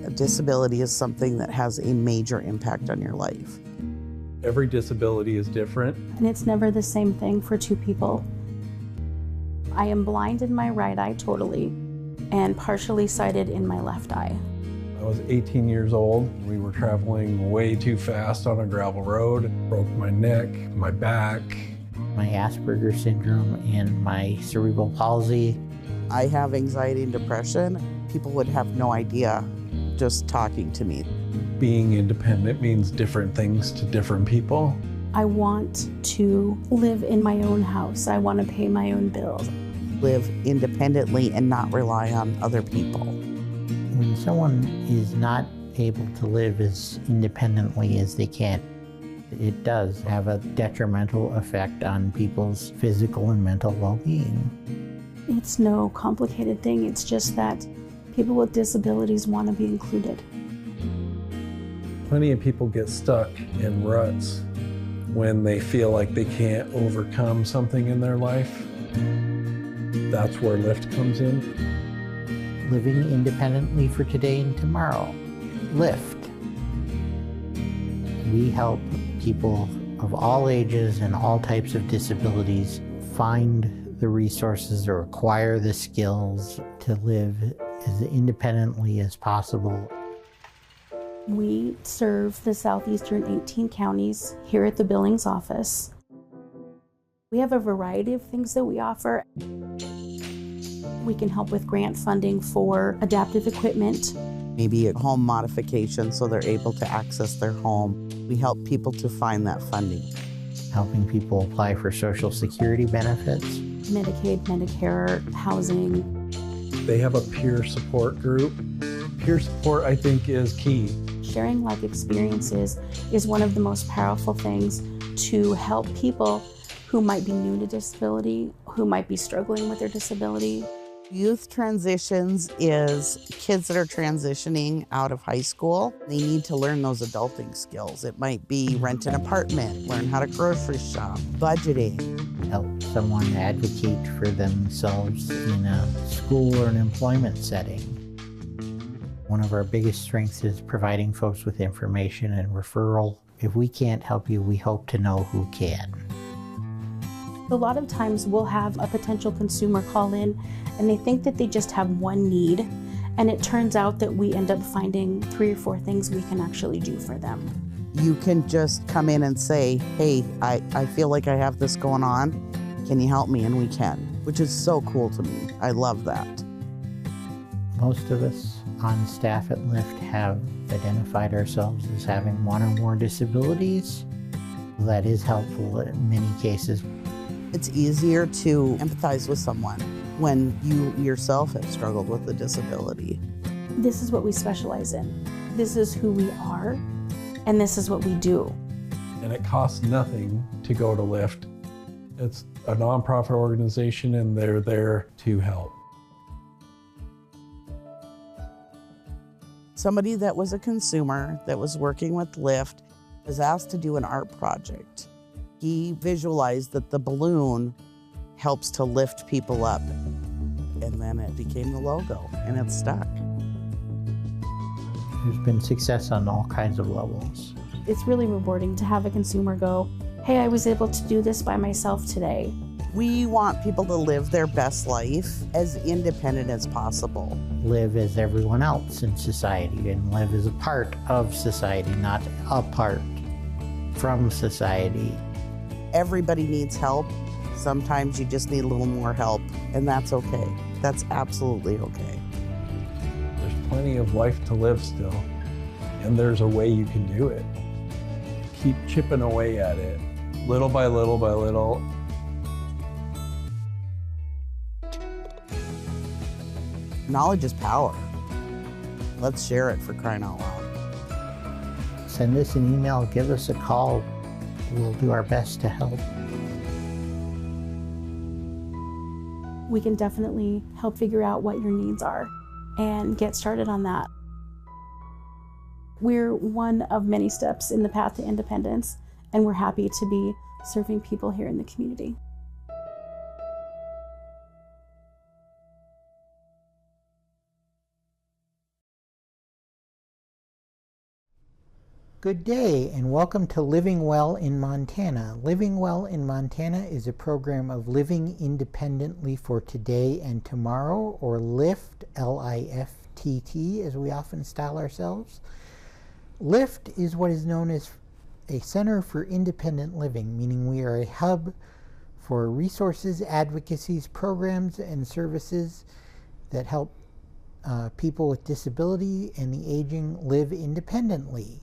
A disability is something that has a major impact on your life. Every disability is different. And it's never the same thing for two people. I am blind in my right eye totally and partially sighted in my left eye. I was 18 years old. We were traveling way too fast on a gravel road. Broke my neck, my back. My Asperger's syndrome and my cerebral palsy. I have anxiety and depression. People would have no idea just talking to me. Being independent means different things to different people. I want to live in my own house. I want to pay my own bills. Live independently and not rely on other people. When someone is not able to live as independently as they can, it does have a detrimental effect on people's physical and mental well-being. It's no complicated thing. It's just that people with disabilities want to be included. Plenty of people get stuck in ruts when they feel like they can't overcome something in their life. That's where LIFTT comes in. Living independently for today and tomorrow. LIFTT. We help people of all ages and all types of disabilities find the resources or acquire the skills to live as independently as possible. We serve the southeastern 18 counties here at the Billings office. We have a variety of things that we offer. We can help with grant funding for adaptive equipment. Maybe a home modification so they're able to access their home. We help people to find that funding. Helping people apply for Social Security benefits. Medicaid, Medicare, housing. They have a peer support group. Peer support, I think, is key. Sharing life experiences is one of the most powerful things to help people who might be new to disability, who might be struggling with their disability. Youth transitions is kids that are transitioning out of high school. They need to learn those adulting skills. It might be rent an apartment, learn how to grocery shop, budgeting. Help someone advocate for themselves in a school or an employment setting. One of our biggest strengths is providing folks with information and referral. If we can't help you, we hope to know who can. A lot of times we'll have a potential consumer call in and they think that they just have one need, and it turns out that we end up finding 3 or 4 things we can actually do for them. You can just come in and say, hey, I feel like I have this going on. Can you help me? And we can, which is so cool to me. I love that. Most of us on staff at LIFTT have identified ourselves as having one or more disabilities. That is helpful in many cases. It's easier to empathize with someone when you yourself have struggled with a disability. This is what we specialize in. This is who we are, and this is what we do. And it costs nothing to go to LIFTT. It's a nonprofit organization and they're there to help. Somebody that was a consumer that was working with LIFTT was asked to do an art project. He visualized that the balloon helps to lift people up. And then it became the logo, and it's stuck. There's been success on all kinds of levels. It's really rewarding to have a consumer go, hey, I was able to do this by myself today. We want people to live their best life as independent as possible. Live as everyone else in society and live as a part of society, not apart from society. Everybody needs help. Sometimes you just need a little more help, and that's okay. That's absolutely okay. There's plenty of life to live still, and there's a way you can do it. Keep chipping away at it, little by little by little. Knowledge is power. Let's share it, for crying out loud. Send us an email, give us a call. We'll do our best to help. We can definitely help figure out what your needs are and get started on that. We're one of many steps in the path to independence, and we're happy to be serving people here in the community. Good day and welcome to Living Well in Montana. Living Well in Montana is a program of living independently for today and tomorrow, or LIFTT, L-I-F-T-T, as we often style ourselves. LIFTT is what is known as a Center for Independent Living, meaning we are a hub for resources, advocacies, programs, and services that help people with disability and the aging live independently.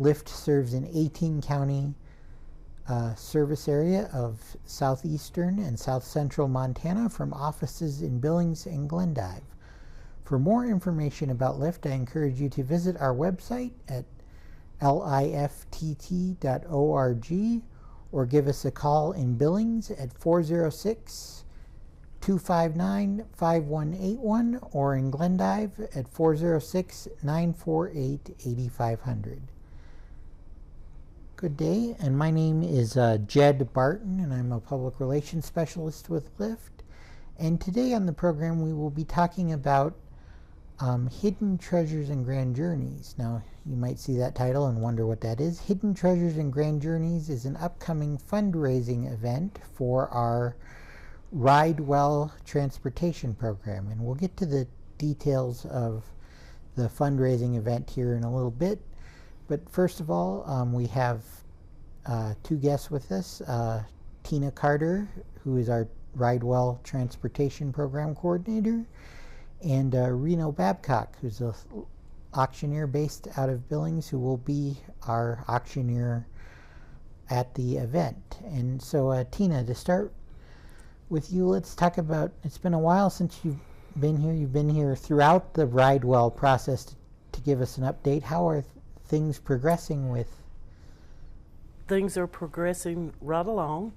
LIFTT serves an 18-county service area of southeastern and south central Montana from offices in Billings and Glendive. For more information about LIFTT, I encourage you to visit our website at lift.org or give us a call in Billings at 406-259-5181 or in Glendive at 406-948-8500. Good day, and my name is Jed Barton, and I'm a public relations specialist with LIFTT. And today on the program we will be talking about Hidden Treasures and Grand Journeys. Now, you might see that title and wonder what that is. Hidden Treasures and Grand Journeys is an upcoming fundraising event for our RideWell transportation program, and we'll get to the details of the fundraising event here in a little bit. But first of all, we have two guests with us. Tina Carter, who is our RideWell Transportation Program Coordinator, and Reno Babcock, who's an auctioneer based out of Billings, who will be our auctioneer at the event. And so, Tina, to start with you, let's talk about, it's been a while since you've been here. You've been here throughout the RideWell process to give us an update. How are things progressing with? Things are progressing right along.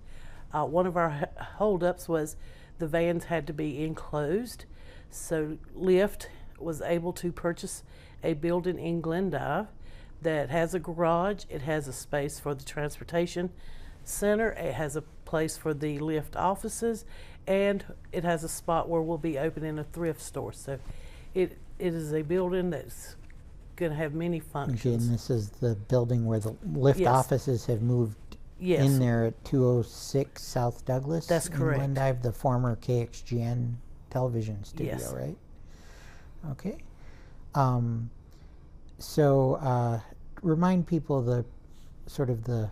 One of our holdups was the vans had to be enclosed, so LIFTT was able to purchase a building in Glendive that has a garage. It has a space for the transportation center. It has a place for the LIFTT offices, and it has a spot where we'll be opening a thrift store. So it is a building that's going to have many functions. Okay, and this is the building where the LIFTT offices have moved in there at 206 South Douglas. That's correct. In Glendive, the former KXGN television studio, right? Okay. So remind people the sort of the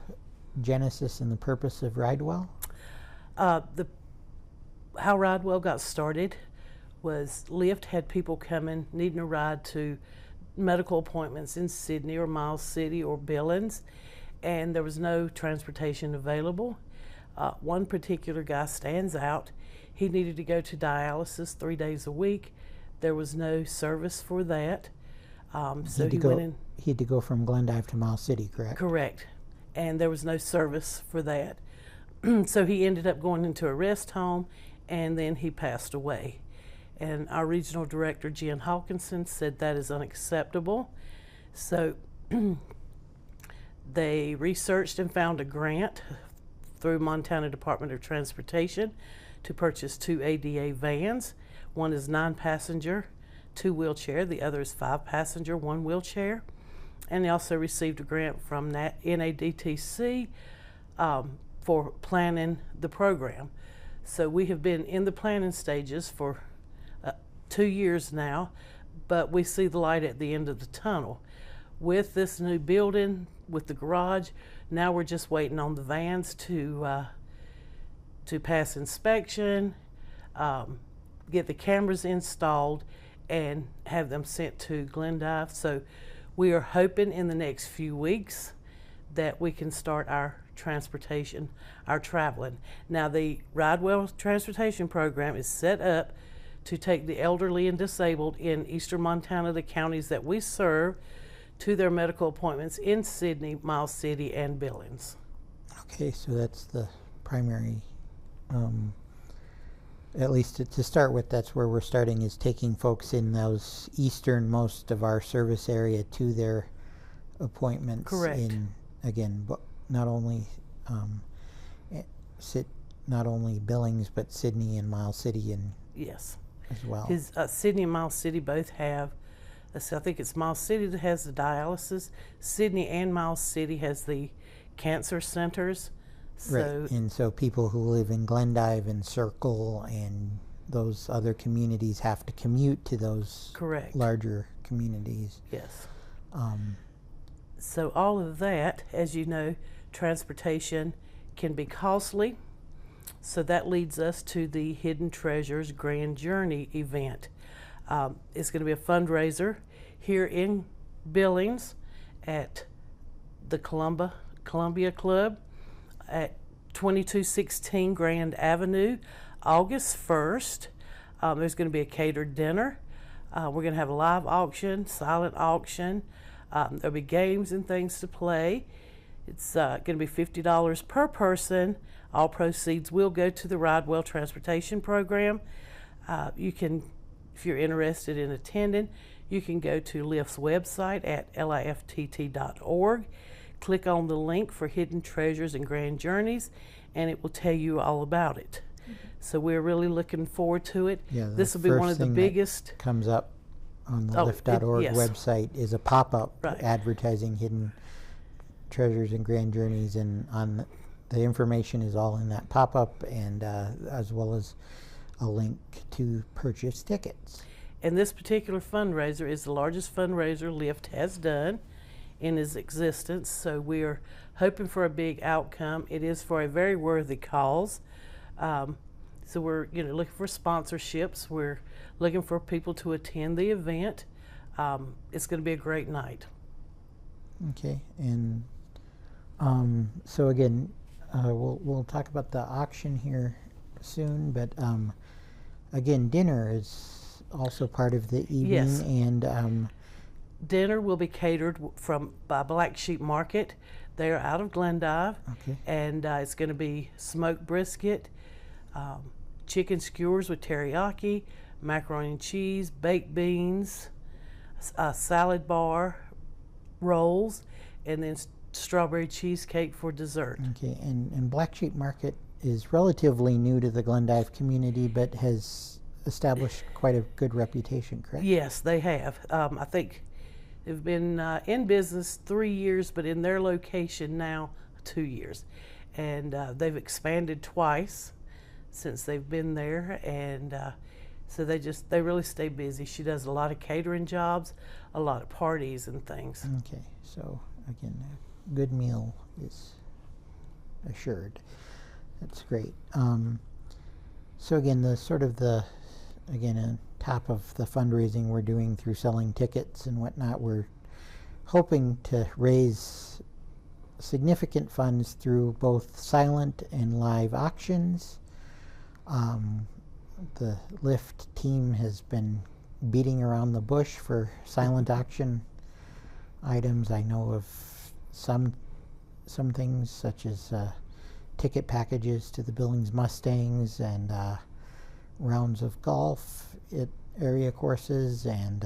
genesis and the purpose of RideWell. How RideWell got started was LIFTT had people coming needing a ride to medical appointments in Sydney or Miles City or Billings, and there was no transportation available. One particular guy stands out. He needed to go to dialysis 3 days a week. There was no service for that. So he went in. He had to go from Glendive to Miles City, correct? Correct. And there was no service for that. So he ended up going into a rest home, and then he passed away. And our regional director, Jen Hawkinson, said that is unacceptable. So they researched and found a grant through Montana Department of Transportation to purchase 2 ADA vans. One is 9-passenger, 2 wheelchair. The other is 5-passenger, 1 wheelchair. And they also received a grant from NADTC for planning the program. So we have been in the planning stages for 2 years now, but we see the light at the end of the tunnel. With this new building, with the garage, now we're just waiting on the vans to pass inspection, get the cameras installed, and have them sent to Glendive. So we are hoping in the next few weeks that we can start our transportation, our traveling. Now, the RideWell transportation program is set up to take the elderly and disabled in eastern Montana, the counties that we serve, to their medical appointments in Sydney, Miles City, and Billings. Okay, so that's the primary, at least to start with, that's where we're starting, is taking folks in those easternmost of our service area to their appointments. Correct. In, again, not only Billings, but Sydney and Miles City and yes, as well. Sydney and Miles City both have I think it's Miles City that has the dialysis. Sydney and Miles City has the cancer centers. So, right, and so people who live in Glendive and Circle and those other communities have to commute to those correct. larger communities. Yes. So all of that, as you know, transportation can be costly. So that leads us to the Hidden Treasures Grand Journey event. It's going to be a fundraiser here in Billings at the Columbia Club at 2216 Grand Avenue, August 1st. There's going to be a catered dinner. We're going to have a live auction, silent auction. There'll be games and things to play. It's going to be $50 per person. All proceeds will go to the RideWell Transportation Program. You can, if you're interested in attending, you can go to LIFTT's website at LIFTT.org. Click on the link for Hidden Treasures and Grand Journeys, and it will tell you all about it. So we're really looking forward to it. Yeah, this will be one of the biggest. Comes up on the LIFTT.org yes. website is a pop-up right. advertising Hidden Treasures and Grand Journeys, and on the information is all in that pop-up, and as well as a link to purchase tickets. And this particular fundraiser is the largest fundraiser LIFTT has done in its existence, so we are hoping for a big outcome. It is for a very worthy cause. So we're looking for sponsorships. We're looking for people to attend the event. It's going to be a great night. Okay, and so again, we'll talk about the auction here soon, but again, dinner is also part of the evening. Yes. And dinner will be catered by Black Sheep Market. They're out of Glendive. Okay. And it's going to be smoked brisket, chicken skewers with teriyaki, macaroni and cheese, baked beans, a salad bar, rolls, and then strawberry cheesecake for dessert. Okay, and Black Sheep Market is relatively new to the Glendive community, but has established quite a good reputation, correct? Yes, they have. I think they've been in business 3 years, but in their location now 2 years. And they've expanded twice since they've been there, and so they really stay busy. She does a lot of catering jobs, a lot of parties and things. Okay, so again, a good meal is assured. That's great. So again, on top of the fundraising we're doing through selling tickets and whatnot, we're hoping to raise significant funds through both silent and live auctions. The LIFTT team has been beating around the bush for silent auction items. I know of some things such as ticket packages to the Billings Mustangs and rounds of golf at area courses, and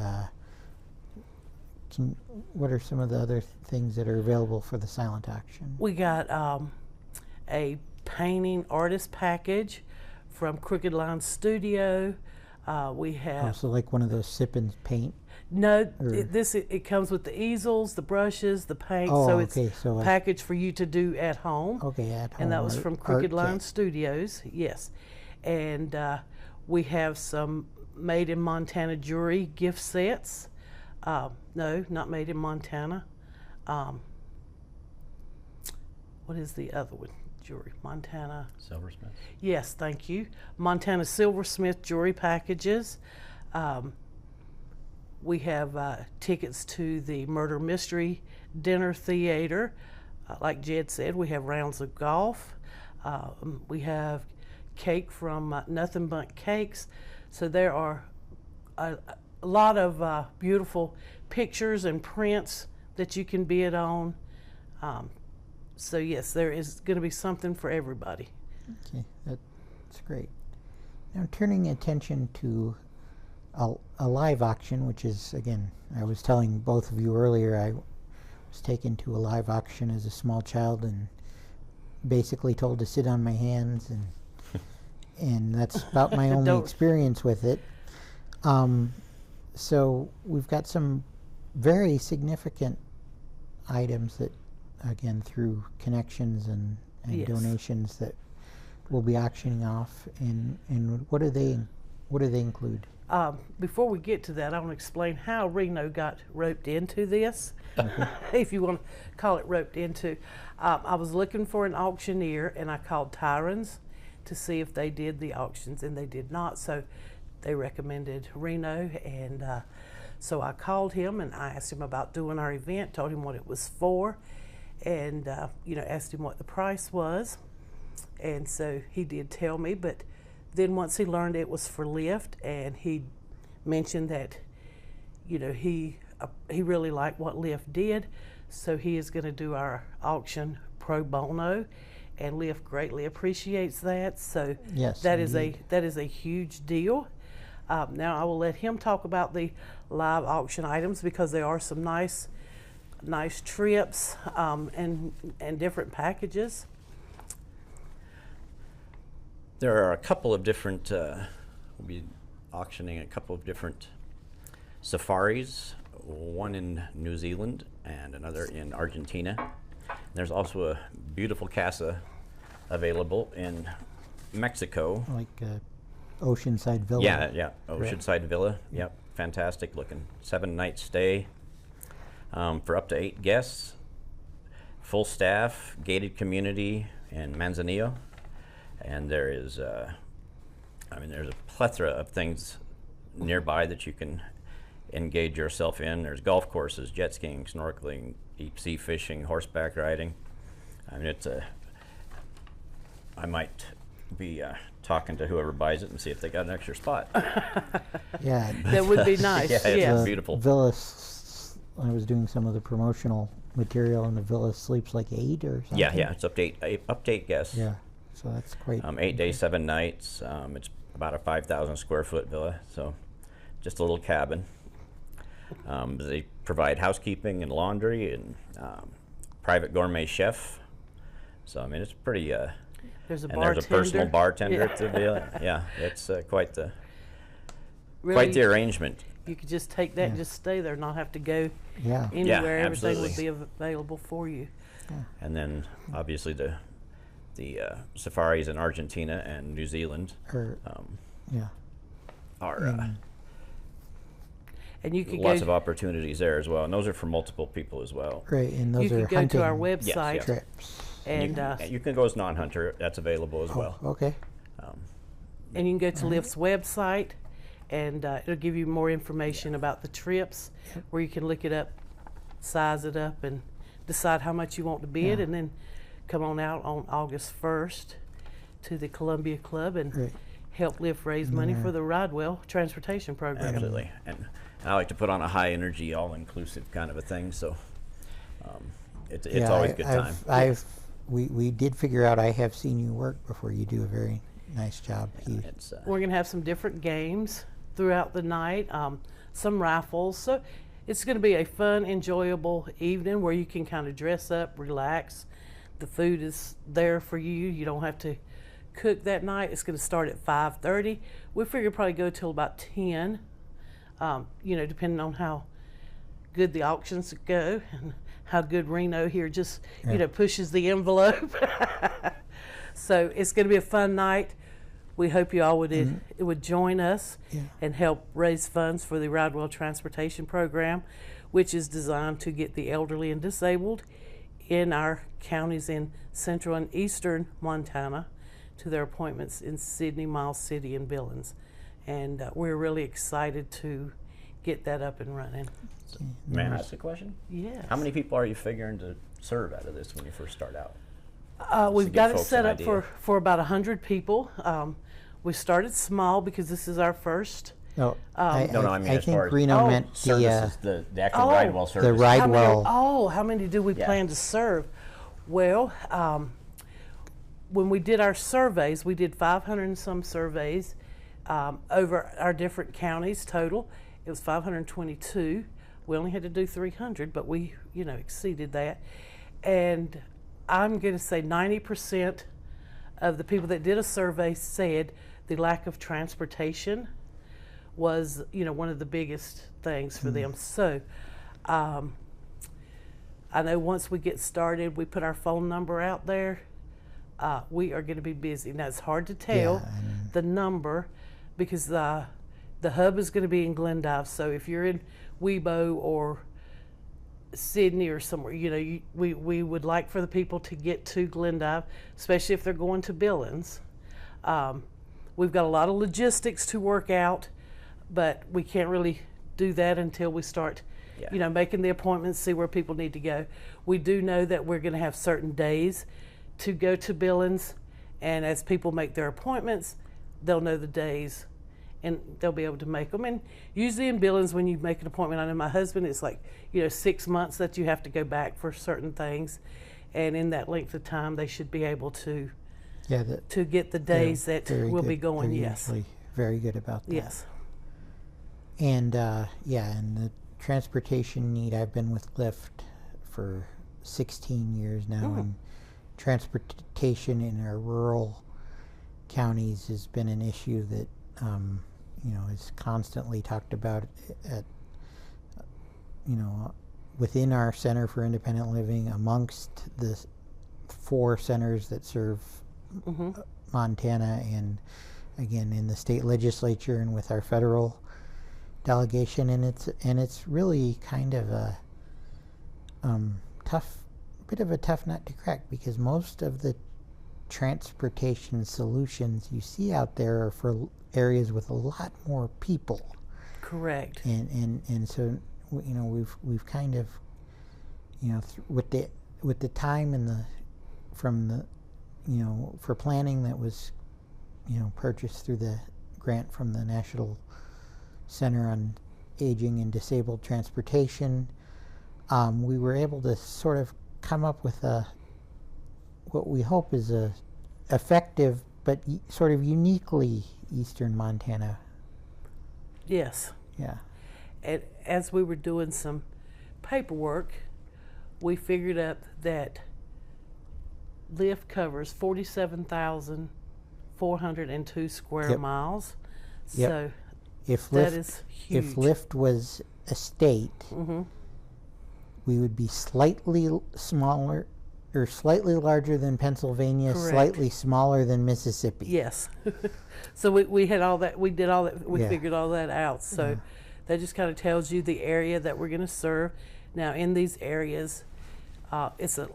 what are some of the other things that are available for the silent auction? We got a painting artist package from Crooked Line Studio. We have so like one of those sip and paint. No, it comes with the easels, the brushes, the paint. Oh, so okay, it's so a package for you to do at home. Okay, at home. And that was from Crooked Line Studios. Yes, and we have some made in Montana jewelry gift sets. No, not made in Montana. What is the other one? Jewelry, Montana. Silversmith? Yes, thank you. Montana Silversmith jewelry packages. We have tickets to the Murder Mystery Dinner Theater. Like Jed said, we have rounds of golf. We have cake from Nothing But Cakes. So there are a lot of beautiful pictures and prints that you can bid on. So yes, there is going to be something for everybody. Okay, that's great. Now turning attention to a live auction, which is, again, I was telling both of you earlier, I was taken to a live auction as a small child and basically told to sit on my hands, and that's about my only experience with it. So we've got some very significant items that, again, through connections and Yes. donations that we'll be auctioning off. And what do they include? Before we get to that, I want to explain how Reno got roped into this, if you want to call it roped into. I was looking for an auctioneer, and I called Tyrons to see if they did the auctions, and they did not. So they recommended Reno, and so I called him and I asked him about doing our event, told him what it was for, and asked him what the price was. And so he did tell me, but then once he learned it was for LIFTT, and he mentioned that, he really liked what LIFTT did, so he is going to do our auction pro bono, and LIFTT greatly appreciates that. So Yes, that is indeed. a huge deal. Now I will let him talk about the live auction items, because there are some nice trips and different packages. There are a couple of different, we'll be auctioning a couple of different safaris, one in New Zealand and another in Argentina. There's also a beautiful casa available in Mexico. Like Oceanside Villa. Yeah, Oceanside Villa. Yep, fantastic looking. 7-night stay for up to 8 guests. Full staff, gated community in Manzanillo. And there is, there's a plethora of things nearby that you can engage yourself in. There's golf courses, jet skiing, snorkeling, deep sea fishing, horseback riding. I might be talking to whoever buys it and see if they got an extra spot. Yeah. That would be nice. Yeah, yes. it's beautiful. Villa, I was doing some of the promotional material, and the villa sleeps like 8 or something. Yeah, it's up to 8 guests. Yeah, so that's great. 8 days, 7 nights. It's about a 5,000 square foot villa, so just a little cabin. They provide housekeeping and laundry and private gourmet chef. So it's pretty. There's a and bartender. there's a personal bartender at the villa. Yeah, it's quite the arrangement. You could just take that and just stay there, not have to go Yeah. anywhere. Everything absolutely. would be available for you. And then obviously the safaris in Argentina and New Zealand Yeah. are And you could lots go. of opportunities there as well. And those are for multiple people as well. Right, and those You are could go hunting to our website yes. trips. and You can go as non-hunter. That's available as well. Okay. and you can go to LIFTT's website, and it'll give you more information about the trips, where you can look it up, size it up, and decide how much you want to bid, and then come on out on August 1st to the Columbia Club and help LIFTT raise money for the RideWell transportation program. Absolutely. And I like to put on a high energy, all-inclusive kind of a thing. So it's always a good time. We did figure out, I have seen you work before. You do a very nice job. We're going to have some different games throughout the night, some raffles. So it's going to be a fun, enjoyable evening where you can kind of dress up, relax. The food is there for you. You don't have to cook that night. It's going to start at 5:30. We figure probably go till about 10, depending on how good the auctions go and how good Reno here just, pushes the envelope. So it's going to be a fun night. We hope you all would join us and help raise funds for the RideWell Transportation Program, which is designed to get the elderly and disabled in our counties in central and eastern Montana to their appointments in Sidney, Miles City, and Billings. And we're really excited to get that up and running. May I ask a question? Yes. How many people are you figuring to serve out of this when you first start out? We've got it set up idea. for about 100 people. We started small because this is our first. No, I mean as think far as Reno meant services, the actual RideWell service. the RideWell. How many do we plan to serve? Well, when we did our surveys, we did 500 and some surveys over our different counties total. It was 522. We only had to do 300, but we, exceeded that. And I'm going to say 90% of the people that did a survey said the lack of transportation was, one of the biggest things for them. So I know once we get started, we put our phone number out there, we are going to be busy. Now, it's hard to tell the number because the hub is going to be in Glendive. So if you're in Webo or Sydney or somewhere, we would like for the people to get to Glendive, especially if they're going to Billings. We've got a lot of logistics to work out, but we can't really do that until we start, making the appointments, see where people need to go. We do know that we're going to have certain days to go to Billings, and as people make their appointments, they'll know the days and they'll be able to make them. And usually in Billings, when you make an appointment, I know my husband, it's like 6 months that you have to go back for certain things, and in that length of time they should be able to get the days that we'll be going. They're yes, usually very good about that. Yes. And and the transportation need, I've been with LIFTT for 16 years now, and transportation in our rural counties has been an issue that is constantly talked about at within our Center for Independent Living, amongst the 4 centers that serve Montana, and again in the state legislature and with our federal delegation. And it's really kind of a tough nut to crack, because most of the transportation solutions you see out there are for areas with a lot more people. Correct. And so we've kind of with the time and for planning that was purchased through the grant from the National Center on Aging and Disabled Transportation, we were able to sort of come up with what we hope is a effective but sort of uniquely Eastern Montana. Yes. Yeah. And as we were doing some paperwork, we figured out that LIFTT covers 47,402 square miles. Yep. So if that is huge. If LIFTT was a state, we would be slightly smaller, or slightly larger than Pennsylvania, Correct. Slightly smaller than Mississippi. Yes. So we had all that, we did all that, we figured all that out. So that just kind of tells you the area that we're going to serve. Now in these areas, it's a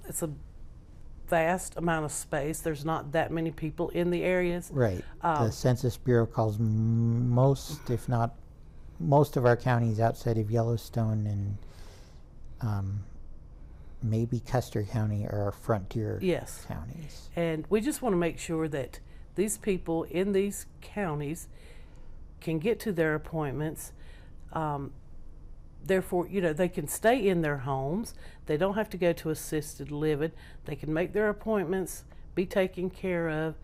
vast amount of space. There's not that many people in the areas. Right. The Census Bureau calls most, if not most, of our counties outside of Yellowstone and maybe Custer County are our frontier counties. And we just want to make sure that these people in these counties can get to their appointments. Therefore, they can stay in their homes. They don't have to go to assisted living. They can make their appointments, be taken care of,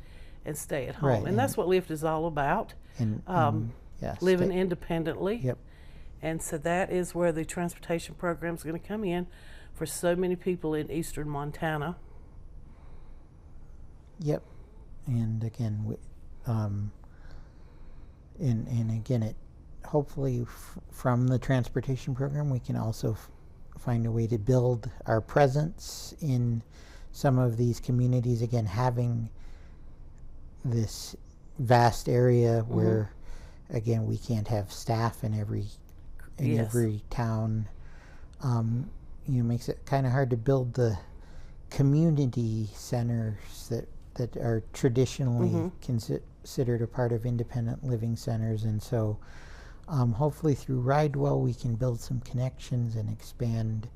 and stay at home. Right. And that's what LIFTT is all about, living independently. Yep. And so that is where the transportation program is going to come in for so many people in Eastern Montana. Yep. And again, and again, it hopefully from the transportation program, we can also find a way to build our presence in some of these communities. Again, having this vast area where, again, we can't have staff in every town, makes it kind of hard to build the community centers that are traditionally considered a part of independent living centers. And so hopefully through RideWell we can build some connections and expand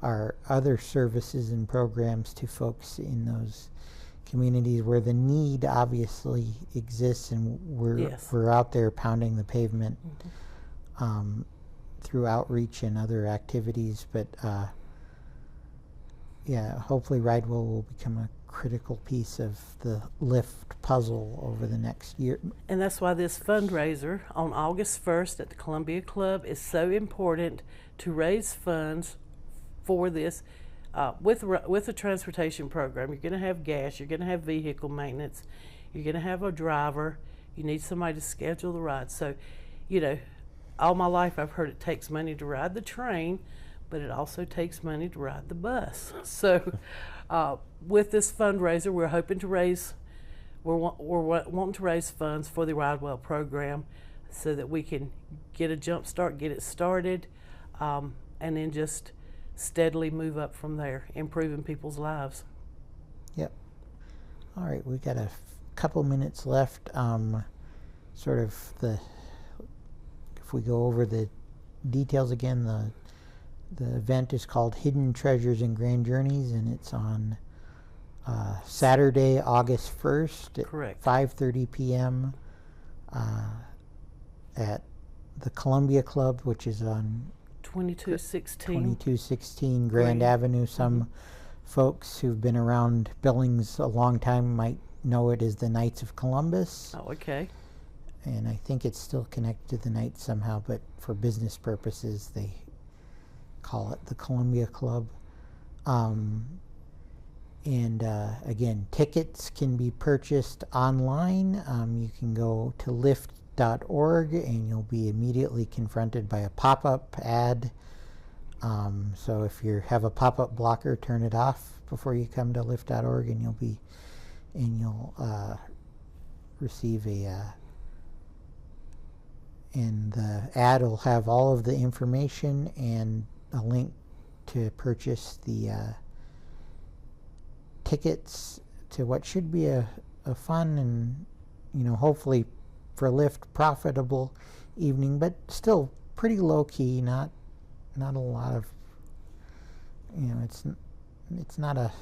our other services and programs to folks in those communities where the need obviously exists, and we're out there pounding the pavement through outreach and other activities. But hopefully RideWell will become a critical piece of the LIFTT puzzle over the next year. And that's why this fundraiser on August 1st at the Columbia Club is so important, to raise funds for this. With the transportation program, you're going to have gas, you're going to have vehicle maintenance, you're going to have a driver, you need somebody to schedule the ride. So you know, all my life I've heard it takes money to ride the train, but it also takes money to ride the bus. So with this fundraiser, we're hoping to raise, we're wanting to raise funds for the RideWell program so that we can get a jump start, get it started, and then just steadily move up from there, improving people's lives. Yep. All right, we got a couple minutes left. Sort of if we go over the details again, the event is called Hidden Treasures and Grand Journeys, and it's on Saturday, August 1st at Correct. 5:30 p.m. At the Columbia Club, which is on 2216 Grand Avenue. Some folks who've been around Billings a long time might know it as the Knights of Columbus. Oh, okay. And I think it's still connected to the Knights somehow, but for business purposes, they call it the Columbia Club. Again, tickets can be purchased online. You can go to LIFTT.org and you'll be immediately confronted by a pop-up ad. So if you have a pop-up blocker, turn it off before you come to LIFTT.org, and you'll receive and the ad will have all of the information and a link to purchase the tickets to what should be a fun and, hopefully for LIFTT profitable evening, but still pretty low key, not a lot of, it's not a,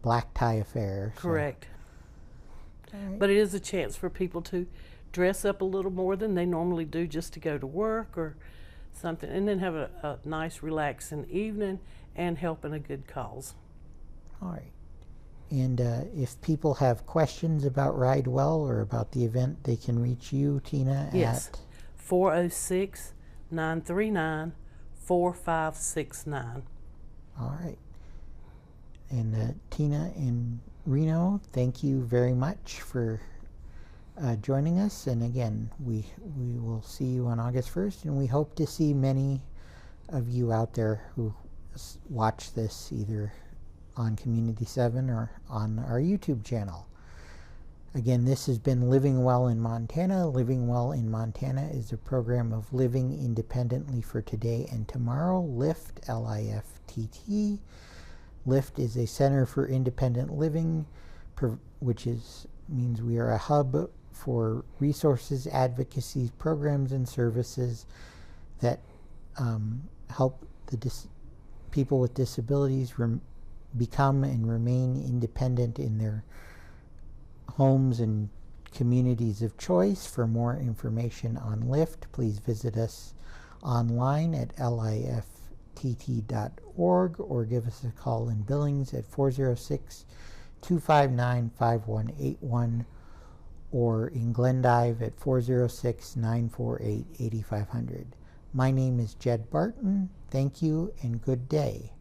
black tie affair. Correct. So. Right. But it is a chance for people to dress up a little more than they normally do just to go to work or something, and then have a nice relaxing evening and helping a good cause. All right. And if people have questions about RideWell or about the event, they can reach you, Tina, yes. at 406-939-4569. All right. And Tina and Reno, thank you very much for joining us. And again, we will see you on August 1st, and we hope to see many of you out there who watch this either on Community 7 or on our YouTube channel. Again, this has been Living Well in Montana. Living Well in Montana is a program of living independently for today and tomorrow. LIFTT, L-I-F-T-T. LIFTT is a Center for Independent Living, which means we are a hub for resources, advocacy, programs, and services that help people with disabilities become and remain independent in their homes and communities of choice. For more information on LIFTT, please visit us online at LIFTT.org or give us a call in Billings at 406-259-5181 or in Glendive at 406-948-8500. My name is Jed Barton. Thank you and good day.